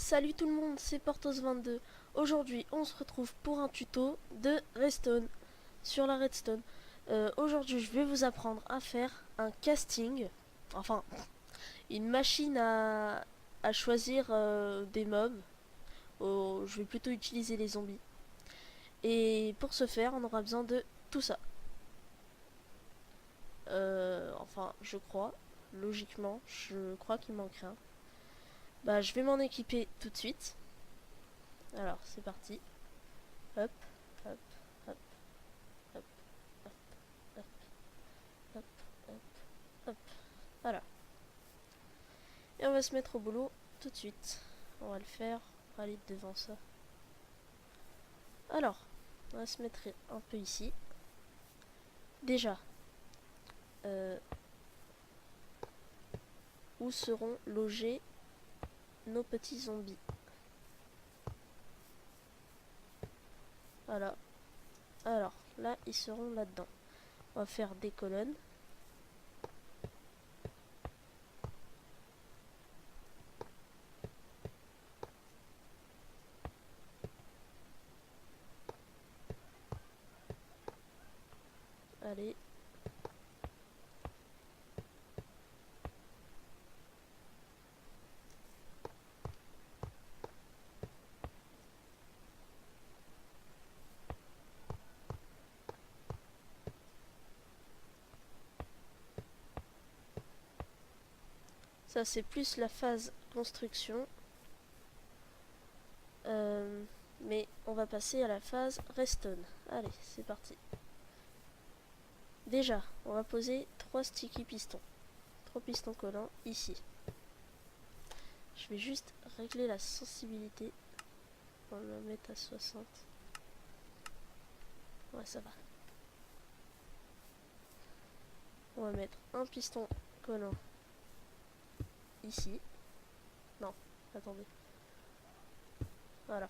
Salut tout le monde, c'est Portos22. Aujourd'hui, on se retrouve pour un tuto de Redstone sur la Redstone. Aujourd'hui, je vais vous apprendre à faire un casting, enfin, une machine à choisir des mobs. Oh, je vais plutôt utiliser les zombies. Et pour ce faire, on aura besoin de tout ça. Enfin, je crois, logiquement, je crois qu'il manque rien. Bah, je vais m'en équiper tout de suite. Alors, c'est parti. Hop, hop, hop, hop, hop, hop, hop, hop, hop. Voilà. Et on va se mettre au boulot tout de suite. On va le faire. On va aller devant ça. Alors, on va se mettre un peu ici. Déjà, où seront logés nos petits zombies? Voilà. Alors, là, ils seront là-dedans. On va faire des colonnes. Allez. Ça, c'est plus la phase construction. Mais on va passer à la phase redstone. Allez, c'est parti. Déjà, on va poser 3 sticky pistons. 3 pistons collants ici. Je vais juste régler la sensibilité. On va le mettre à 60. Ouais, ça va. On va mettre un piston collant ici. Non, attendez. Voilà.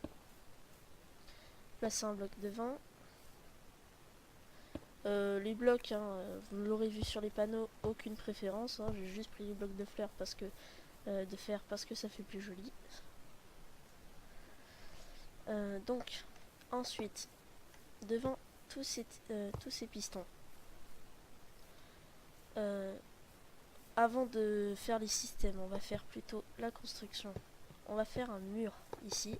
Placer un bloc devant. Les blocs, hein, vous l'aurez vu sur les panneaux, aucune préférence. Hein, j'ai juste pris les blocs de fleurs parce que de fer parce que ça fait plus joli. Donc, ensuite, devant tous ces pistons, avant de faire les systèmes, on va faire plutôt la construction. On va faire un mur ici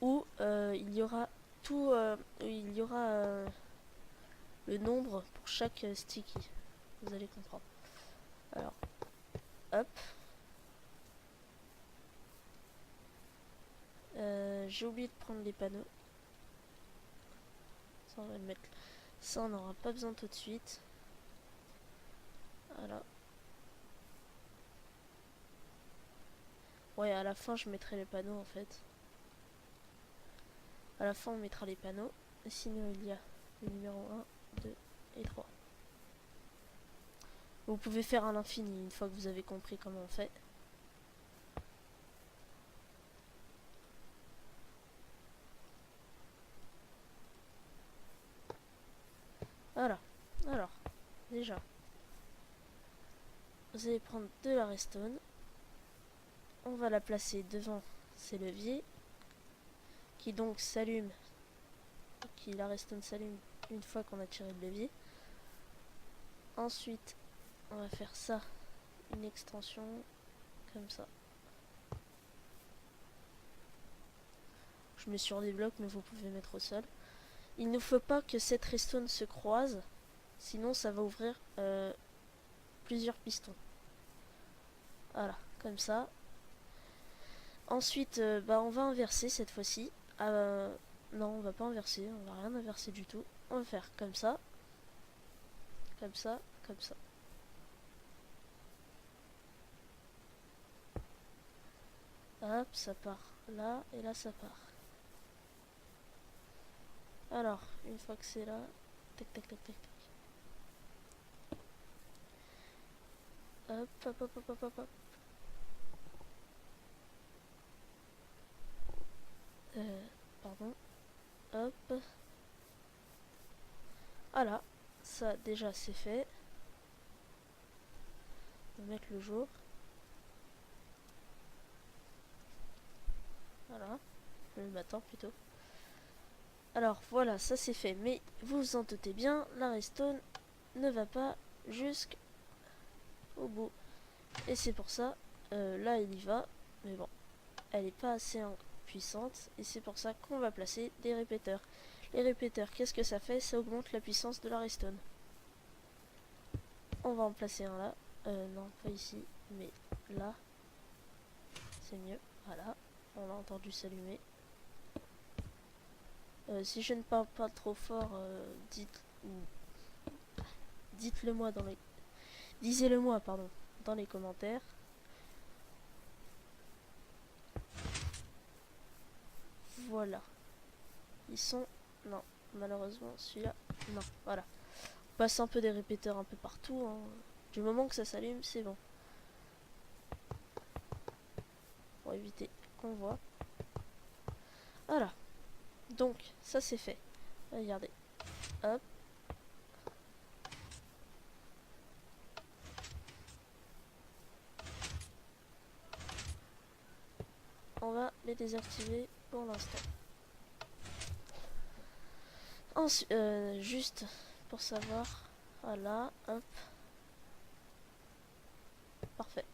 où il y aura le nombre pour chaque sticky. Vous allez comprendre. Alors, hop. J'ai oublié de prendre les panneaux. Ça, on va le mettre. Ça, on n'aura pas besoin tout de suite. Voilà. Ouais, à la fin, je mettrai les panneaux en fait. À la fin, on mettra les panneaux. Et sinon, il y a le numéro 1, 2 et 3. Vous pouvez faire à l'infini une fois que vous avez compris comment on fait. Voilà. Alors, déjà, vous allez prendre de la redstone. On va la placer devant ces leviers. Qui donc s'allument. La redstone s'allume une fois qu'on a tiré le levier. Ensuite, on va faire ça. Une extension. Comme ça. Je mets sur des blocs, mais vous pouvez mettre au sol. Il ne faut pas que cette redstone se croise. Sinon, ça va ouvrir plusieurs pistons. Voilà, comme ça. Ensuite, on va inverser cette fois-ci. Non, on va pas inverser, on va rien inverser du tout. On va faire comme ça. Comme ça, comme ça. Hop, ça part là, et là ça part. Alors, une fois que c'est là, tac tac tac tac tac. Hop, hop, hop, hop, hop, hop, hop. Pardon. Hop. Voilà, ça déjà c'est fait. On va mettre le jour. Voilà, le matin plutôt. Alors voilà, ça c'est fait, mais vous vous en doutez bien, la redstone ne va pas jusqu'au bout. Et c'est pour ça, là il y va, mais bon, elle n'est pas assez puissante, et c'est pour ça qu'on va placer des répéteurs. Les répéteurs, qu'est-ce que ça fait? Ça augmente la puissance de la redstone. On va en placer un là, non pas ici, mais là, c'est mieux, voilà, on l'a entendu s'allumer. Si je ne parle pas trop fort, dites-le moi dans les... Disez-le moi, pardon, dans les commentaires. Voilà. Ils sont... Non, malheureusement, celui-là... Non, voilà. On passe un peu des répéteurs un peu partout. Hein. Du moment que ça s'allume, c'est bon. Pour éviter qu'on voit. Voilà. Donc, ça c'est fait. Regardez. Hop. On va les désactiver pour l'instant. Ensuite, juste pour savoir. Voilà, hop. Parfait.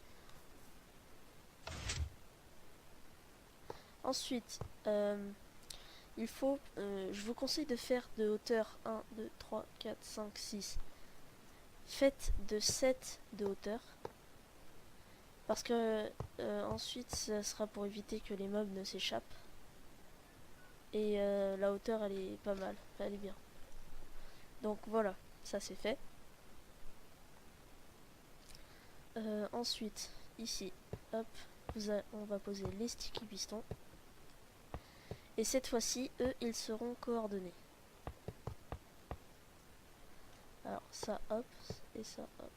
Ensuite, il faut, je vous conseille de faire de hauteur 1, 2, 3, 4, 5, 6. Faites de 7 de hauteur. Parce que ensuite, ça sera pour éviter que les mobs ne s'échappent. Et la hauteur, elle est pas mal. Elle est bien. Donc voilà, ça c'est fait. Ensuite, ici, hop, on va poser les sticky pistons. Et cette fois-ci, eux, ils seront coordonnés. Alors ça, hop, et ça, hop.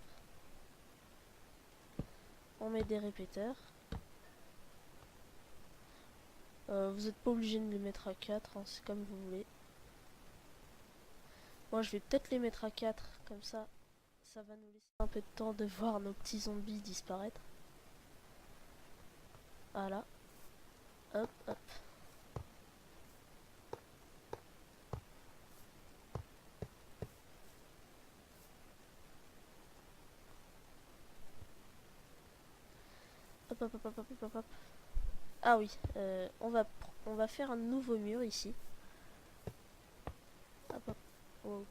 On met des répéteurs. Vous n'êtes pas obligé de les mettre à 4, hein, c'est comme vous voulez. Moi, je vais peut-être les mettre à 4, comme ça va nous laisser un peu de temps de voir nos petits zombies disparaître. Voilà. Hop, hop. Hop, hop, hop, hop, hop, hop, hop. Ah oui, on va faire un nouveau mur ici. Hop, hop. Wow.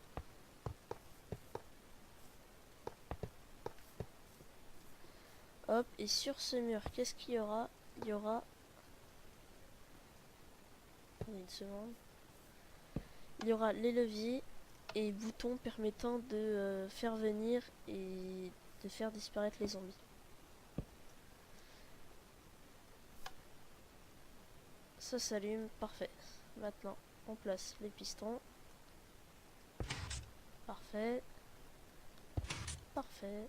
Hop, et sur ce mur, qu'est-ce qu'il y aura? Il y aura... Attendez une seconde. Il y aura les leviers et boutons permettant de faire venir et de faire disparaître les zombies. Ça s'allume, parfait. Maintenant, on place les pistons. Parfait. Parfait.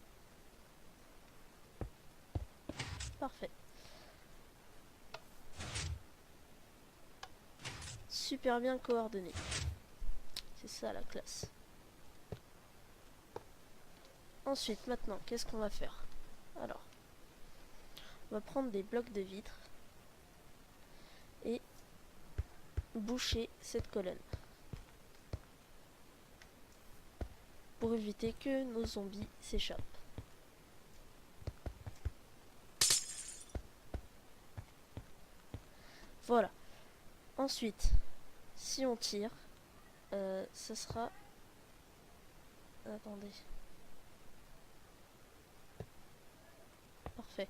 Parfait. Super bien coordonné. C'est ça la classe. Ensuite, maintenant, qu'est-ce qu'on va faire? Alors, on va prendre des blocs de vitre et boucher cette colonne pour éviter que nos zombies s'échappent. Voilà. Ensuite, si on tire, ça sera... Attendez. Parfait.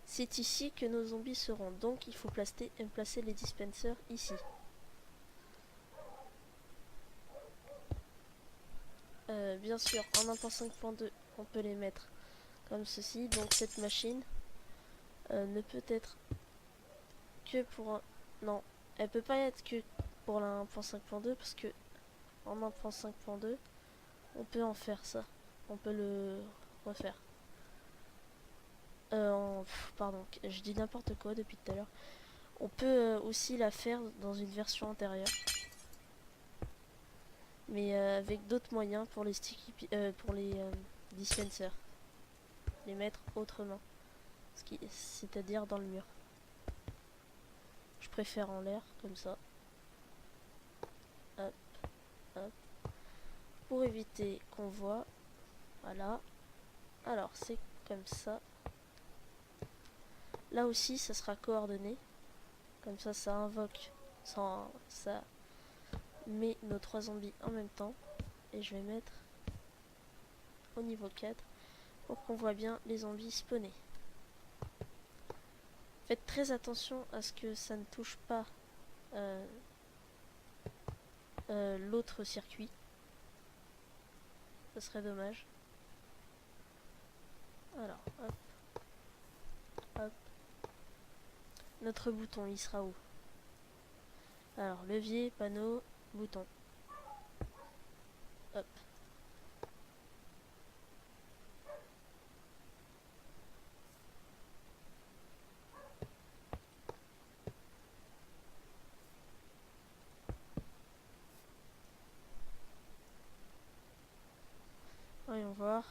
C'est ici que nos zombies seront, donc il faut placer les dispensers ici. Bien sûr, en 1.5.2, on peut les mettre comme ceci. Donc cette machine ne peut être que pour un... Non, elle peut pas être que pour la 1.5.2 parce que en 1.5.2, on peut en faire ça. On peut le refaire. Pardon, je dis n'importe quoi depuis tout à l'heure. On peut aussi la faire dans une version antérieure. Mais avec d'autres moyens pour les pour les dispensers. Les mettre autrement. C'est-à-dire dans le mur. préfère en l'air, comme ça. Hop, hop. Pour éviter qu'on voit. Voilà. Alors, c'est comme ça. Là aussi, ça sera coordonné. Comme ça invoque. Ça met nos 3 zombies en même temps. Et je vais mettre au niveau 4 pour qu'on voit bien les zombies spawner. Faites très attention à ce que ça ne touche pas l'autre circuit. Ce serait dommage. Alors, hop. Hop. Notre bouton, il sera où? Alors, levier, panneau, bouton. Hop. Voyons voir.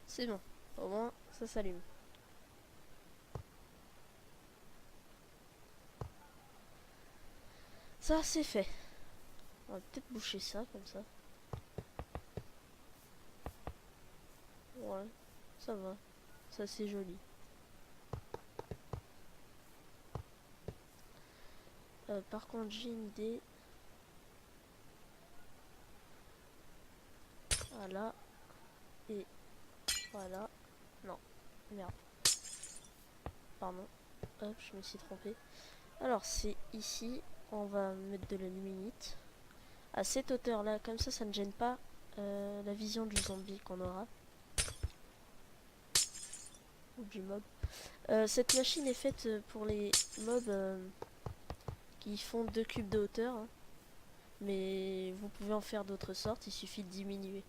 C'est bon. Au moins, ça s'allume. Ça, c'est fait. On va peut-être boucher ça, comme ça. Ouais, ça va. Ça, c'est joli. Par contre, j'ai une idée. Voilà. Et voilà. Non. Merde. Pardon. Hop, je me suis trompée. Alors, c'est ici. On va mettre de la luminite. À cette hauteur-là, comme ça ne gêne pas la vision du zombie qu'on aura. Ou du mob. Cette machine est faite pour les mobs qui font 2 cubes de hauteur. Hein. Mais vous pouvez en faire d'autres sortes, il suffit de diminuer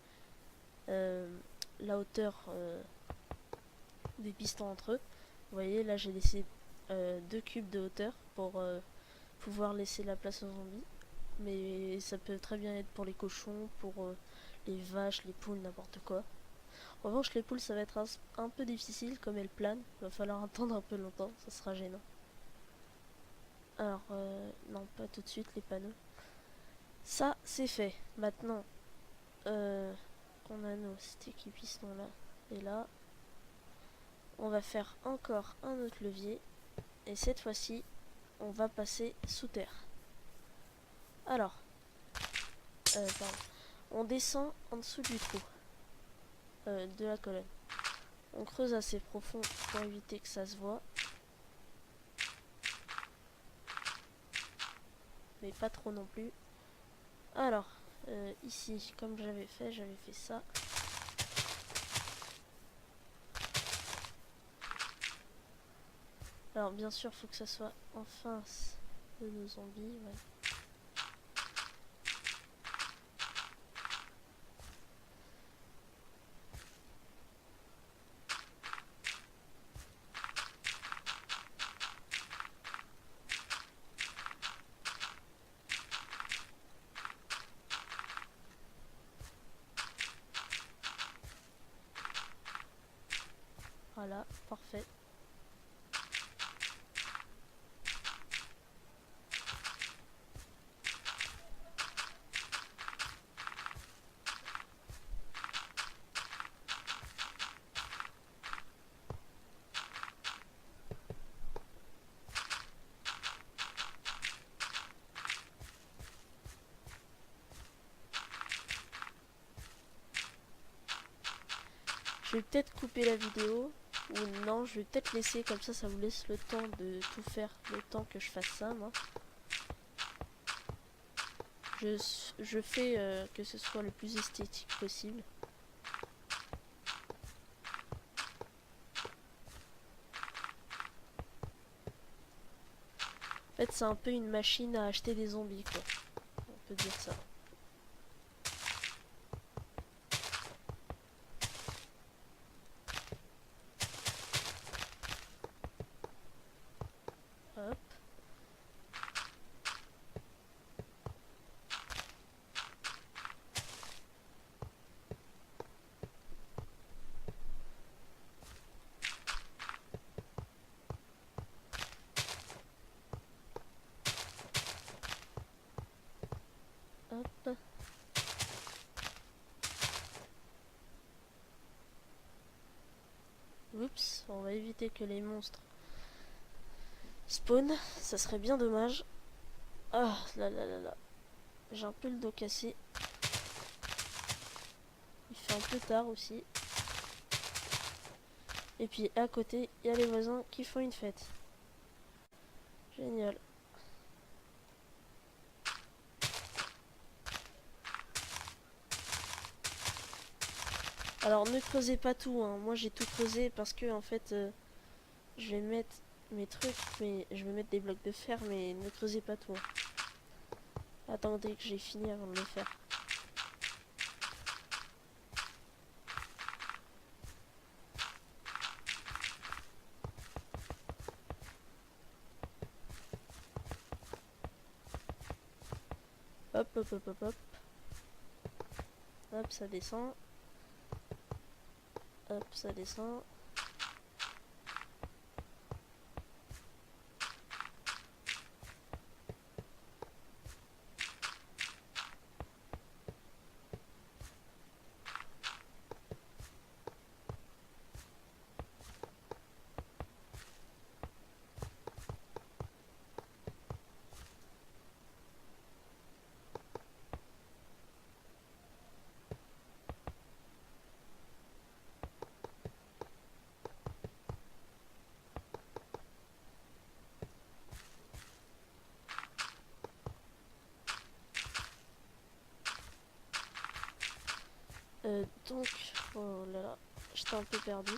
la hauteur des pistons entre eux. Vous voyez, là j'ai laissé 2 cubes de hauteur pour pouvoir laisser la place aux zombies. Mais ça peut très bien être pour les cochons, pour les vaches, les poules, n'importe quoi. En revanche, les poules, ça va être un peu difficile, comme elles planent. Il va falloir attendre un peu longtemps, ça sera gênant. Alors, non, pas tout de suite, les panneaux. Ça, c'est fait. Maintenant, qu'on a nos sticky pistons là et là, on va faire encore un autre levier. Et cette fois-ci, on va passer sous terre. Alors, pardon. On descend en dessous du trou de la colonne. On creuse assez profond pour éviter que ça se voit. Mais pas trop non plus. Alors, ici, comme j'avais fait ça. Alors, bien sûr, faut que ça soit en face de nos zombies. Ouais. Voilà, parfait. Je vais peut-être couper la vidéo, ou non, je vais peut-être laisser, comme ça vous laisse le temps de tout faire, le temps que je fasse ça, moi. Je fais que ce soit le plus esthétique possible. En fait, c'est un peu une machine à acheter des zombies, quoi. On peut dire ça. Hop. éviter que les monstres spawn. Ça serait bien dommage. Ah là là là là. J'ai un peu le dos cassé. Il fait un peu tard aussi. Et puis à côté, il y a les voisins qui font une fête. Génial. Alors ne creusez pas tout, hein. Moi j'ai tout creusé parce que en fait je vais mettre mes trucs, mais je vais mettre des blocs de fer, mais ne creusez pas tout, hein. Attendez que j'ai fini avant de le faire. Hop hop hop hop hop. Hop, ça descend. Hop, ça descend. Donc, oh là là, j'étais un peu perdu.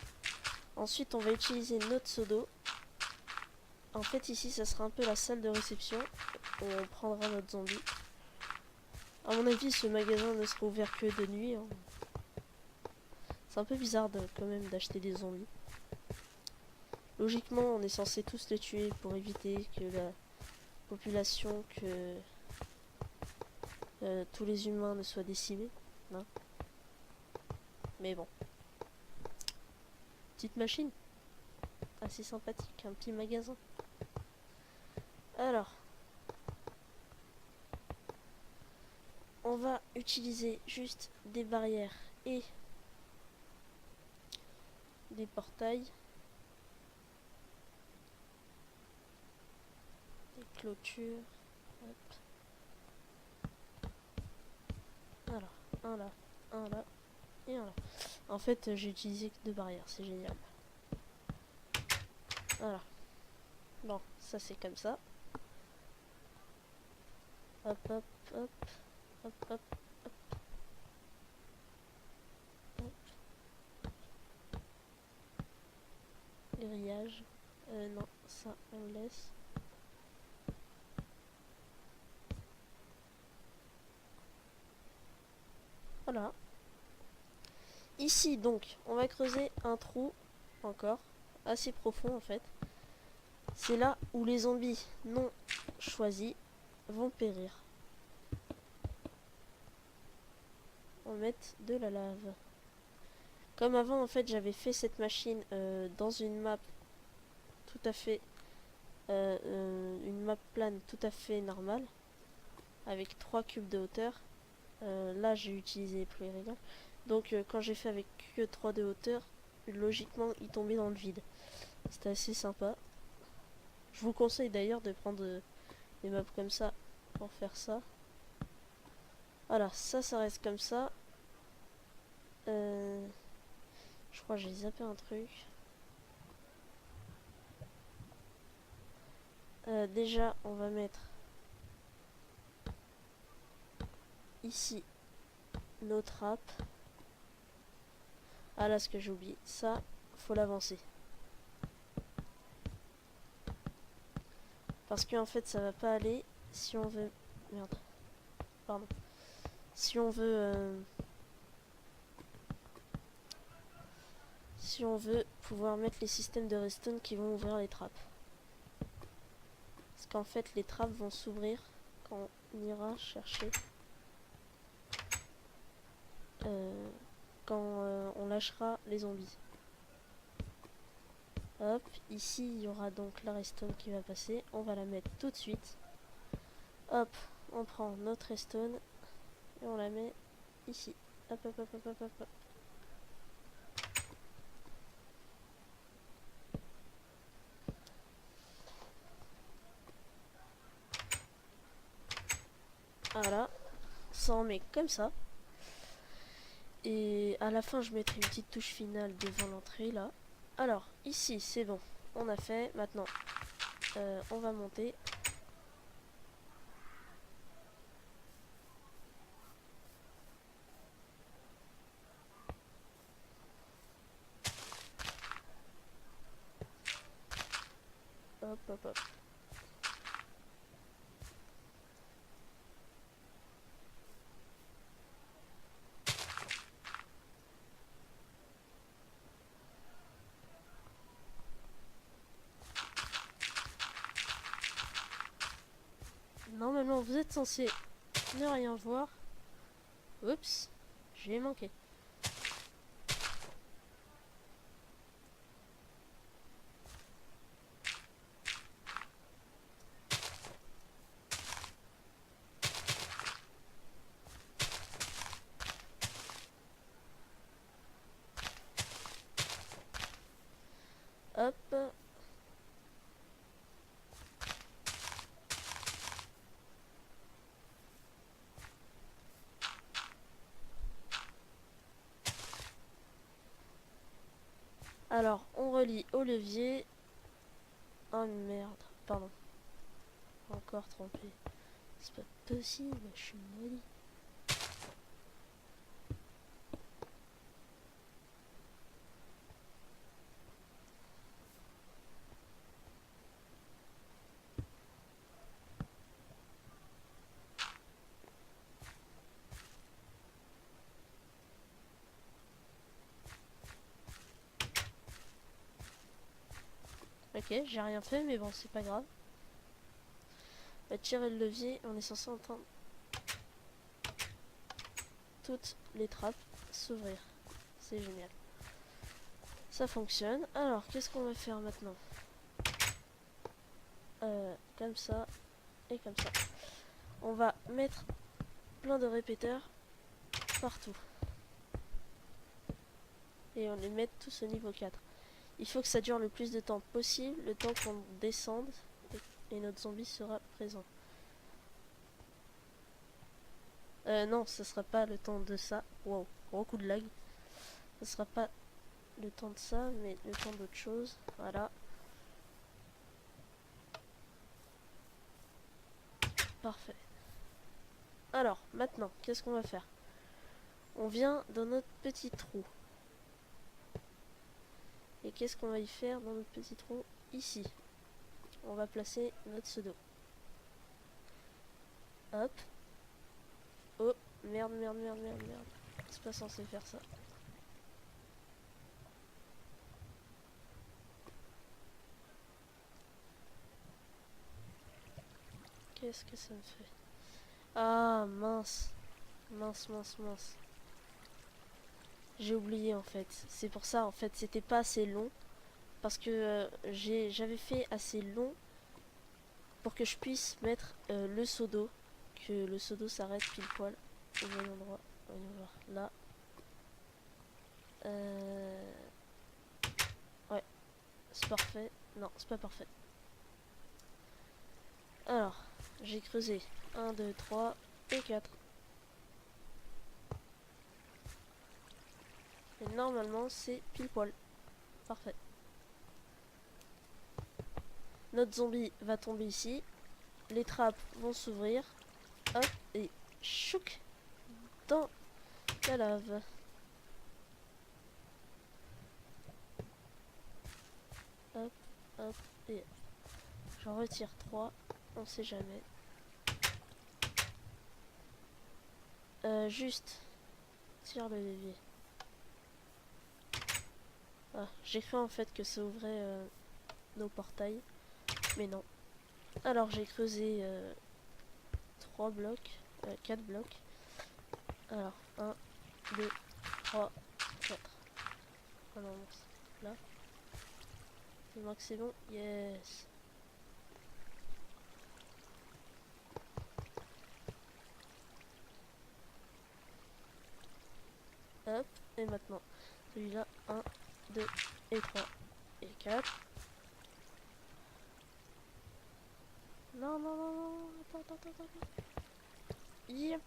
Ensuite, on va utiliser notre seau d'eau. En fait, ici, ça sera un peu la salle de réception où on prendra notre zombie. À mon avis, ce magasin ne sera ouvert que de nuit, hein. C'est un peu bizarre quand même d'acheter des zombies. Logiquement, on est censé tous les tuer pour éviter que la population, que tous les humains ne soient décimés, hein. Mais bon. Petite machine. Assez sympathique, un petit magasin. Alors. On va utiliser juste des barrières et des portails. Des clôtures. Hop. Voilà. Un là. Un là. Et un là. En fait, j'ai utilisé que deux barrières. C'est génial. Voilà. Bon, ça c'est comme ça. Hop, hop, hop. Hop, hop, hop. Hop. Grillage. Non, ça on le laisse. Voilà. Ici donc, on va creuser un trou encore assez profond en fait. C'est là où les zombies non choisis vont périr. On va mettre de la lave. Comme avant en fait j'avais fait cette machine dans une map tout à fait une map plane tout à fait normale avec 3 cubes de hauteur. Là j'ai utilisé plus rien. Donc quand j'ai fait avec que 3 de hauteur, logiquement il tombait dans le vide. C'était assez sympa. Je vous conseille d'ailleurs de prendre des maps comme ça pour faire ça. Voilà, ça reste comme ça. Je crois que j'ai zappé un truc. Déjà, on va mettre ici nos trappes. Ah là, ce que j'ai oublié, ça, faut l'avancer. Parce qu'en fait, ça va pas aller si on veut... Merde. Pardon. Si on veut... Si on veut pouvoir mettre les systèmes de redstone qui vont ouvrir les trappes. Parce qu'en fait, les trappes vont s'ouvrir quand on ira chercher... quand on lâchera les zombies. Hop, ici il y aura donc la redstone qui va passer. On va la mettre tout de suite. Hop, on prend notre redstone et on la met ici. Hop, hop, hop, hop, hop, hop. ça en met comme ça. Et à la fin, je mettrai une petite touche finale devant l'entrée là. Alors, ici, c'est bon. On a fait. Maintenant, on va monter. Hop, hop, hop. Normalement, vous êtes censé ne rien voir. Oups, j'ai manqué. Hop. Alors, on relie au levier. Oh merde, pardon. Encore trompé. C'est pas possible, je suis maudit. Ok, j'ai rien fait, mais bon, c'est pas grave. On va tirer le levier, on est censé entendre toutes les trappes s'ouvrir. C'est génial. Ça fonctionne. Alors, qu'est-ce qu'on va faire maintenant? Comme ça et comme ça. On va mettre plein de répéteurs partout. Et on les met tous au niveau 4. Il faut que ça dure le plus de temps possible, le temps qu'on descende et notre zombie sera présent. Non, ce sera pas le temps de ça. Wow, gros coup de lag. Ce sera pas le temps de ça, mais le temps d'autre chose. Voilà. Parfait. Alors, maintenant, qu'est-ce qu'on va faire? On vient dans notre petit trou. Et qu'est-ce qu'on va y faire dans notre petit trou? Ici. On va placer notre pseudo. Hop. Oh, merde, merde, merde, merde, merde. C'est pas censé faire ça. Qu'est-ce que ça me fait? Ah, mince. Mince, mince, mince. J'ai oublié en fait. C'est pour ça en fait, c'était pas assez long. Parce que j'avais fait assez long pour que je puisse mettre le seau d'eau. Que le seau d'eau s'arrête pile poil au bon endroit. On va voir là. Ouais, c'est parfait. Non, c'est pas parfait. Alors, j'ai creusé 1, 2, 3 et 4. Et normalement, c'est pile poil. Parfait. Notre zombie va tomber ici. Les trappes vont s'ouvrir. Hop, et chouc dans la lave. Hop, hop, et j'en retire 3. On sait jamais. Juste, tire le levier. Ah, j'ai cru en fait que ça ouvrait nos portails. Mais non. Alors j'ai creusé 3 blocs, 4 blocs. Alors 1, 2, 3, 4. Ah non, là. Je vois que c'est bon. Yes. Hop. Et maintenant, celui-là, 1, 2 et 3 et 4. Non, non, non, non. Attends, attends, attends. Yep.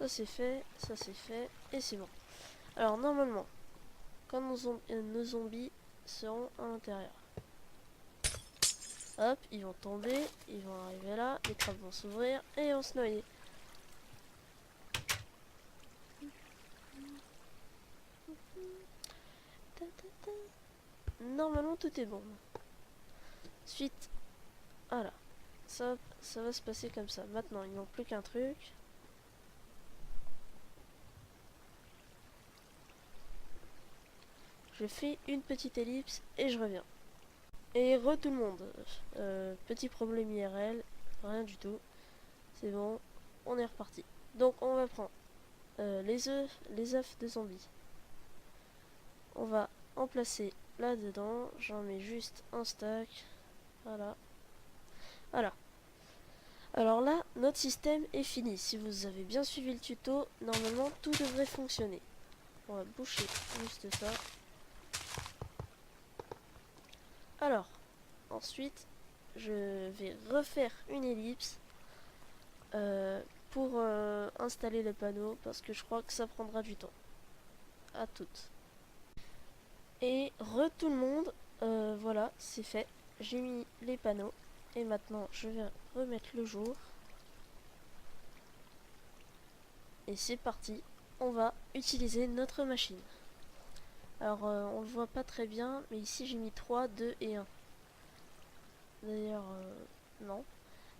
Ça c'est fait, et c'est bon. Alors normalement, quand nos zombies seront à l'intérieur, hop, ils vont tomber, ils vont arriver là, les trappes vont s'ouvrir et on se noyer. Normalement tout est bon. Ensuite, voilà, ça va se passer comme ça. Maintenant, il manque plus qu'un truc. Je fais une petite ellipse et je reviens. Et tout le monde. Petit problème IRL, rien du tout. C'est bon, on est reparti. Donc on va prendre les œufs de zombies. On va en placer là-dedans. J'en mets juste un stack. Voilà. Voilà. Alors là, notre système est fini. Si vous avez bien suivi le tuto, normalement tout devrait fonctionner. On va boucher juste ça. Alors, ensuite, je vais refaire une ellipse pour installer le panneau parce que je crois que ça prendra du temps. À toutes. Et tout le monde, voilà, c'est fait. J'ai mis les panneaux et maintenant je vais remettre le jour. Et c'est parti, on va utiliser notre machine. Alors on le voit pas très bien, mais ici j'ai mis 3, 2 et 1. D'ailleurs, non.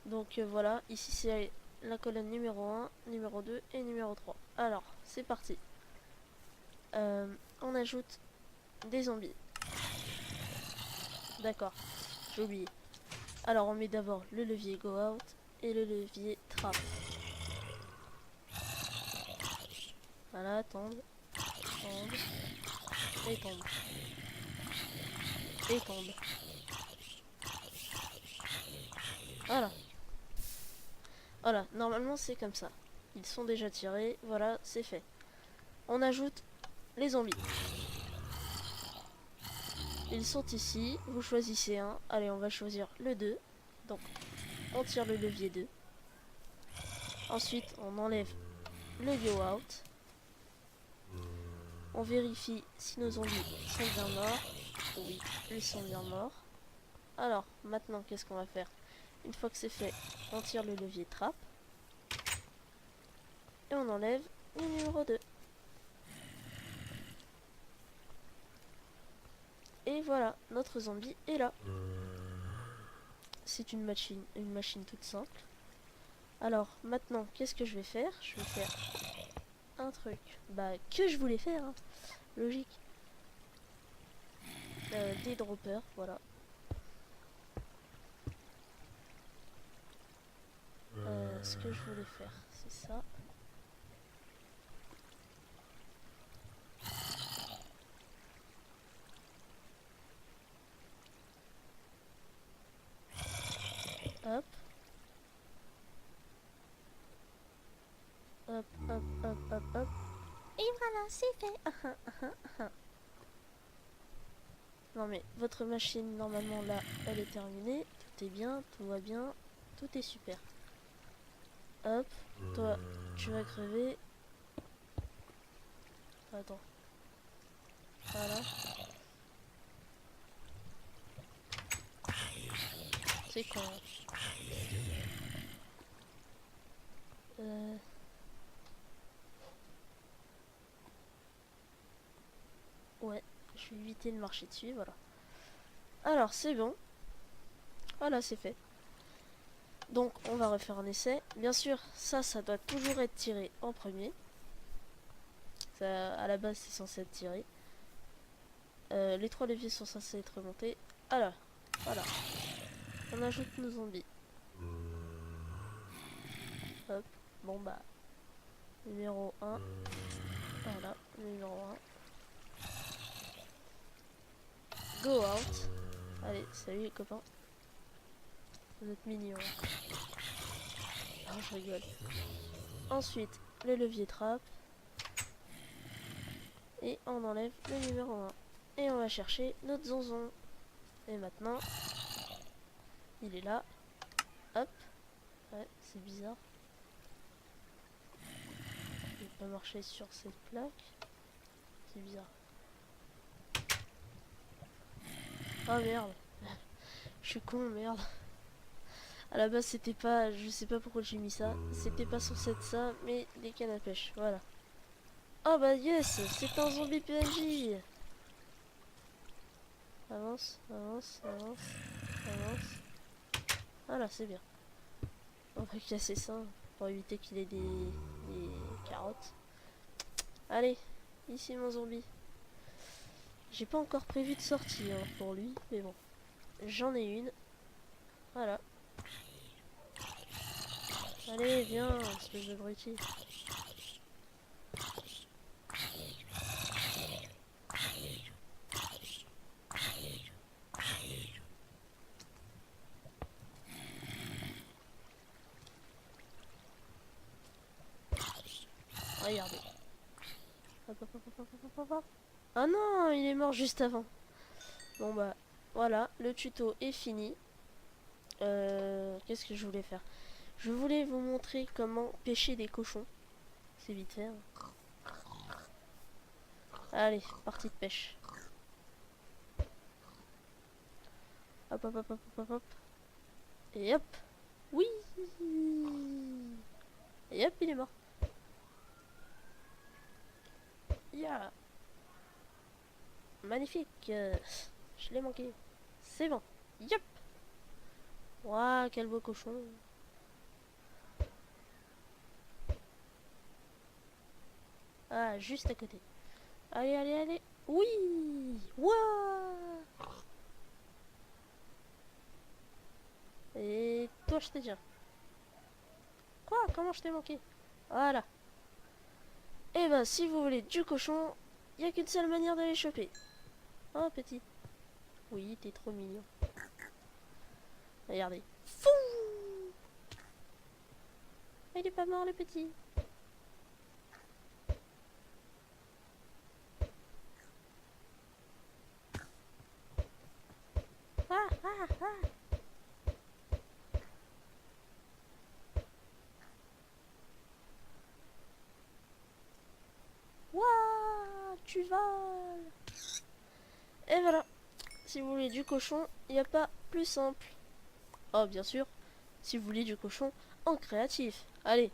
Donc voilà, ici c'est la colonne numéro 1, numéro 2 et numéro 3. Alors, c'est parti. On ajoute des zombies. D'accord, j'ai oublié. Alors on met d'abord le levier go out et le levier trap. Voilà, tombe, tombe, et tombe, et tombe. Voilà. Voilà, normalement c'est comme ça. Ils sont déjà tirés, voilà, c'est fait. On ajoute les zombies. Ils sont ici, vous choisissez un. Allez, on va choisir le 2. Donc, on tire le levier 2. Ensuite, on enlève le go out. On vérifie si nos zombies sont bien morts. Oui, ils sont bien morts. Alors, maintenant, qu'est-ce qu'on va faire? Une fois que c'est fait, on tire le levier trap. Et on enlève le numéro 2. Et voilà, notre zombie est là. C'est une machine toute simple. Alors, maintenant, qu'est-ce que je vais faire? Je vais faire un truc que je voulais faire, hein. Logique. Des droppers, voilà. Ce que je voulais faire, c'est ça. Hop. Hop, hop, hop, hop, hop. Et voilà, c'est fait. Non mais, votre machine, normalement, là, elle est terminée. Tout est bien, tout va bien. Tout est super. Hop. Toi, tu vas crever. Attends. Voilà. C'est quoi? Ouais, je vais éviter de marcher dessus, voilà. Alors, c'est bon. Voilà, c'est fait. Donc, on va refaire un essai. Bien sûr, ça doit toujours être tiré en premier. Ça, à la base, c'est censé être tiré. Les 3 leviers sont censés être remontés. Alors, voilà. On ajoute nos zombies. Hop. Bon, numéro 1. Voilà, numéro 1. Go out. Allez, salut les copains. Vous êtes mignons. Oh, je rigole. Ensuite, le levier trap. Et on enlève le numéro 1. Et on va chercher notre zonzon. Et maintenant, il est là. Hop. Ouais, c'est bizarre. va marcher sur cette plaque. C'est bizarre. Ah merde. Je suis con, merde. À la base c'était pas, je sais pas pourquoi j'ai mis ça. C'était pas censé être ça, mais des cannes à pêche, voilà. Oh bah yes, c'est un zombie PNJ. Avance, avance, avance, avance. Voilà, c'est bien. On va casser ça pour éviter qu'il ait des carottes. Allez, ici mon zombie. J'ai pas encore prévu de sortie hein, pour lui, mais bon. J'en ai une. Voilà. Allez, viens, espèce de bruti. Regardez. Hop, hop, hop, hop, hop, hop, hop, hop. Ah non, il est mort juste avant. Bon bah, voilà, le tuto est fini. Qu'est-ce que je voulais faire? Je voulais vous montrer comment pêcher des cochons. C'est vite fait. Hein. Allez, partie de pêche. Hop, hop, hop, hop, hop, hop. Et hop. Oui. Et hop, il est mort. Yeah. Magnifique. Je l'ai manqué. C'est bon. Yep. Waouh, quel beau cochon. Ah, juste à côté. Allez, allez, allez. Oui. Waouh. Et toi, je t'ai dit. Quoi? Comment je t'ai manqué? Voilà. Et ben, si vous voulez du cochon, il n'y a qu'une seule manière de les choper. Oh, petit. Oui, t'es trop mignon. Regardez. Fou. Il est pas mort, le petit. Ah, ah, ah. Waouh, tu voles. Et voilà. Si vous voulez du cochon, il n'y a pas plus simple. Oh, bien sûr, si vous voulez du cochon en créatif. Allez,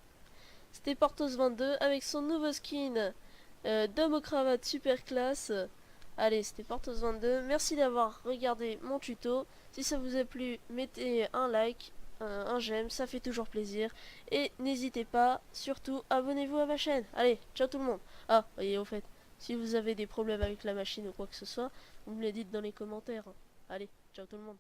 c'était Portos22 avec son nouveau skin d'homme aux cravates super classe. Allez, c'était Portos22. Merci d'avoir regardé mon tuto. Si ça vous a plu, mettez un like, un j'aime, ça fait toujours plaisir. Et n'hésitez pas, surtout, abonnez-vous à ma chaîne. Allez, ciao tout le monde. Ah, et au fait, si vous avez des problèmes avec la machine ou quoi que ce soit, vous me les dites dans les commentaires. Allez, ciao tout le monde.